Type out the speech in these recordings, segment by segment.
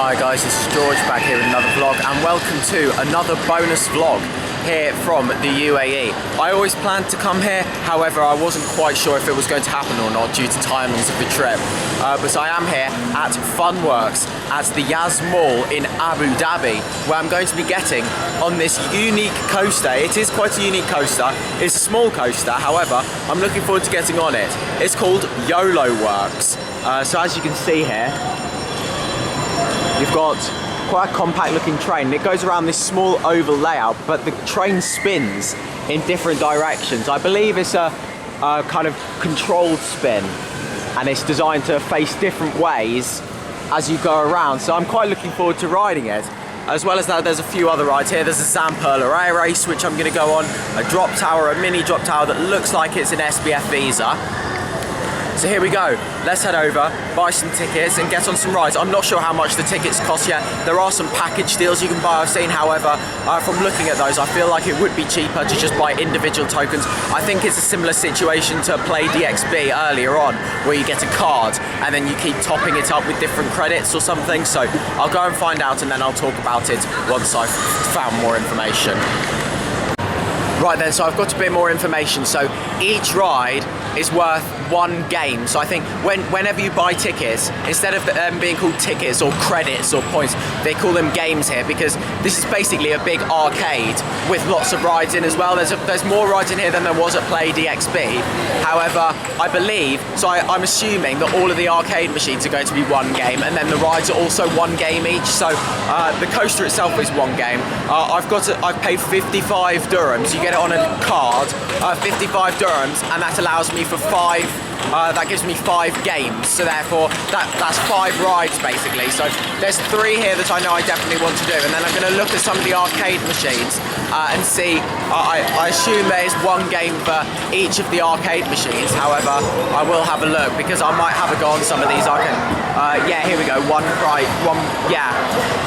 Hi guys, this is George back here with another vlog, and welcome to another bonus vlog here from the UAE. I always planned to come here, however I wasn't quite sure if it was going to happen or not due to timings of the trip. But I am here at Funworks at the Yas Mall in Abu Dhabi, where I'm going to be getting on this unique coaster. It is quite a unique coaster. It's a small coaster, however I'm looking forward to getting on it. It's called YOLO Works. So as you can see here, you've got quite a compact looking train. It goes around this small oval layout, but the train spins in different directions. I believe it's a kind of controlled spin, and it's designed to face different ways as you go around. So I'm quite looking forward to riding it. As well as that, there's a few other rides here. There's a Zamperla Air Race, which I'm going to go on. A drop tower, a mini drop tower that looks like it's an SBF visa. So here we go, let's head over, buy some tickets and get on some rides. I'm not sure how much the tickets cost yet. There are some package deals you can buy, I've seen. However, from looking at those, I feel like it would be cheaper to just buy individual tokens. I think it's a similar situation to Play DXB earlier on, where you get a card and then you keep topping it up with different credits or something. So I'll go and find out, and then I'll talk about it once I've found more information. Right then, so I've got a bit more information. So each ride is worth one game. So I think whenever you buy tickets, instead of them being called tickets or credits or points, they call them games here, because this is basically a big arcade with lots of rides in as well. There's more rides in here than there was at Play DXB. However, I believe, so I'm assuming that all of the arcade machines are going to be one game, and then the rides are also one game each. So the coaster itself is one game. I've paid 55 dirhams. You get it on a card, 55 dirhams, and that allows me for that gives me 5 games, so therefore that's 5 rides basically. So there's 3 here that I know I definitely want to do, and then I'm going to look at some of the arcade machines and see. I assume there is one game for each of the arcade machines. However, I will have a look, because I might have a go on some of these arcade. Yeah, here we go, yeah,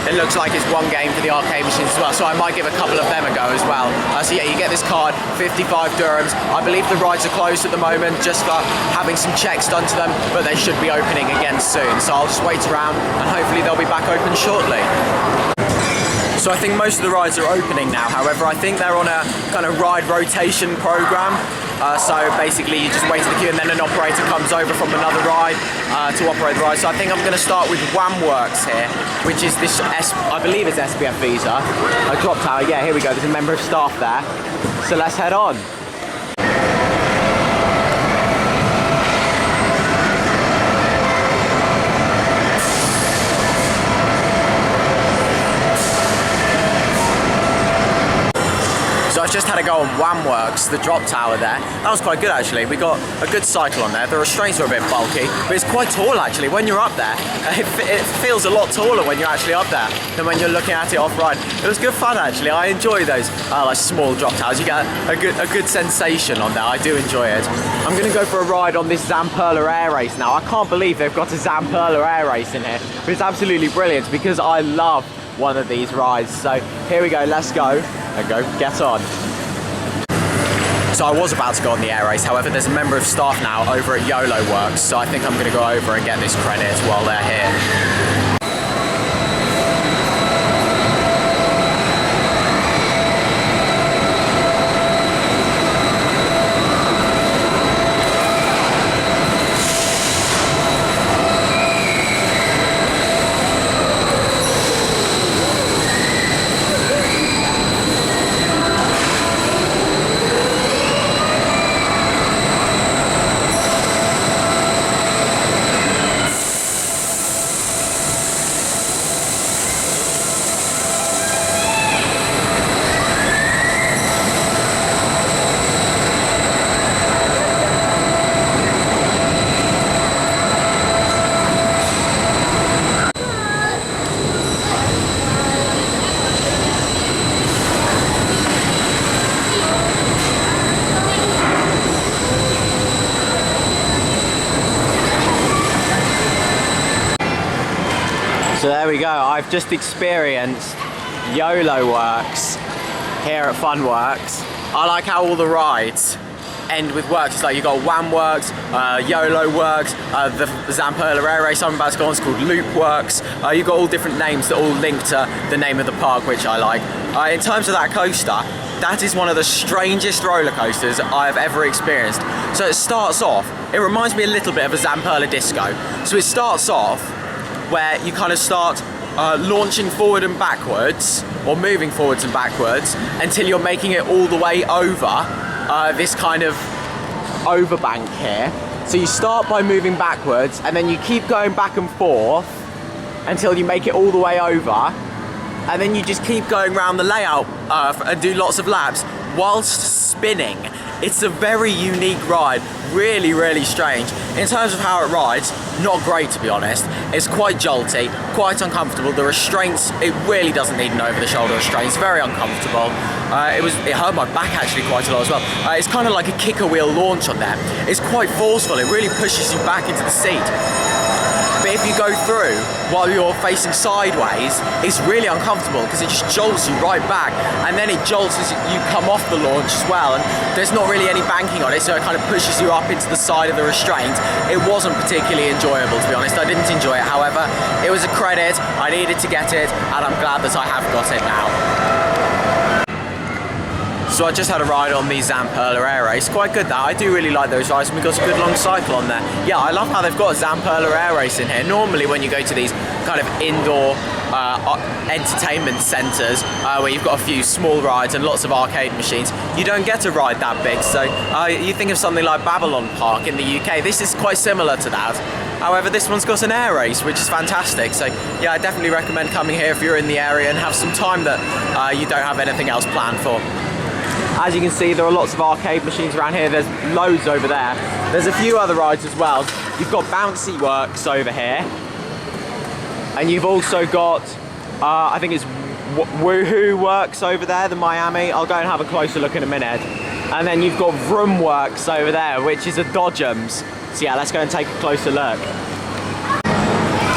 it looks like it's one game for the arcade machines as well, so I might give a couple of them a go as well. So yeah, you get this card, 55 dirhams. I believe the rides are closed at the moment just for having some checks done to them, but they should be opening again soon. So I'll just wait around and hopefully they'll be back open shortly. So I think most of the rides are opening now. However, I think they're on a kind of ride rotation program. So basically you just wait in the queue, and then an operator comes over from another ride to operate the ride. So I think I'm going to start with Works here, which is this, I believe it's SBF visa, a drop tower. Yeah, here we go, there's a member of staff there. So let's head on. So I've just had a go on Works, the drop tower there. That was quite good actually. We got a good cycle on there. The restraints were a bit bulky, but it's quite tall actually. When you're up there, it feels a lot taller when you're actually up there than when you're looking at it off-ride. It was good fun actually. I enjoy those like small drop towers. You get a good sensation on there. I do enjoy it. I'm going to go for a ride on this Zamperla Air Race now. I can't believe they've got a Zamperla Air Race in here, but it's absolutely brilliant because I love one of these rides. So here we go, let's go. And go, get on. So I was about to go on the air race, however there's a member of staff now over at YOLO Works, so I think I'm going to go over and get this credit while they're here. So there we go, I've just experienced YOLO Works here at Funworks. I like how all the rides end with works. It's like you've got Wham Works, YOLO Works, the Zamperla Air Race I'm about to go on is called Loop Works. You've got all different names that all link to the name of the park, which I like. In terms of that coaster, that is one of the strangest roller coasters I've ever experienced. So it starts off, it reminds me a little bit of a Zamperla Disco. So it starts off where you kind of start launching forward and backwards, or moving forwards and backwards, until you're making it all the way over this kind of overbank here. So you start by moving backwards, and then you keep going back and forth until you make it all the way over. And then you just keep going around the layout and do lots of laps whilst spinning. It's a very unique ride, really, really strange. In terms of how it rides, not great to be honest. It's quite jolty, quite uncomfortable. The restraints, it really doesn't need an over-the-shoulder restraint. It's very uncomfortable. It hurt my back actually quite a lot as well. It's kind of like a kicker wheel launch on there. It's quite forceful, it really pushes you back into the seat. But if you go through while you're facing sideways, it's really uncomfortable because it just jolts you right back, and then it jolts as you come off the launch as well, and there's not really any banking on it, so it kind of pushes you up into the side of the restraint. It wasn't particularly enjoyable, to be honest. I didn't enjoy it. However, it was a credit. I needed to get it, and I'm glad that I have got it now. So I just had a ride on the Zamperla Air Race. Quite good that. I do really like those rides, and we've got a good long cycle on there. Yeah, I love how they've got a Zamperla Air Race in here. Normally when you go to these kind of indoor entertainment centres where you've got a few small rides and lots of arcade machines, you don't get a ride that big. So you think of something like Babylon Park in the UK. This is quite similar to that. However, this one's got an air race, which is fantastic. So yeah, I definitely recommend coming here if you're in the area and have some time that you don't have anything else planned for. As you can see, there are lots of arcade machines around here. There's loads over there. There's a few other rides as well. You've got Bouncy Works over here. And you've also got, I think it's Woohoo Works over there, the Miami. I'll go and have a closer look in a minute. And then you've got Vroom Works over there, which is a Dodgems. So yeah, let's go and take a closer look.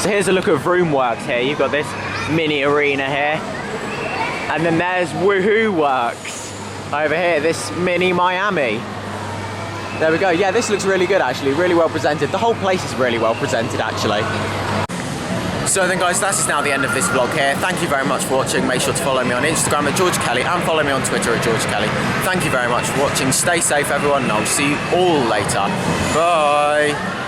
So here's a look at Vroom Works here. You've got this mini arena here. And then there's Woohoo Works over here, this mini Miami. There we go. Yeah, this looks really good actually, really well presented. The whole place is really well presented actually. So then guys, that is now the end of this vlog here. Thank you very much for watching. Make sure to follow me on Instagram at George Kelly and follow me on Twitter at George Kelly. Thank you very much for watching. Stay safe everyone, and I'll see you all later. Bye.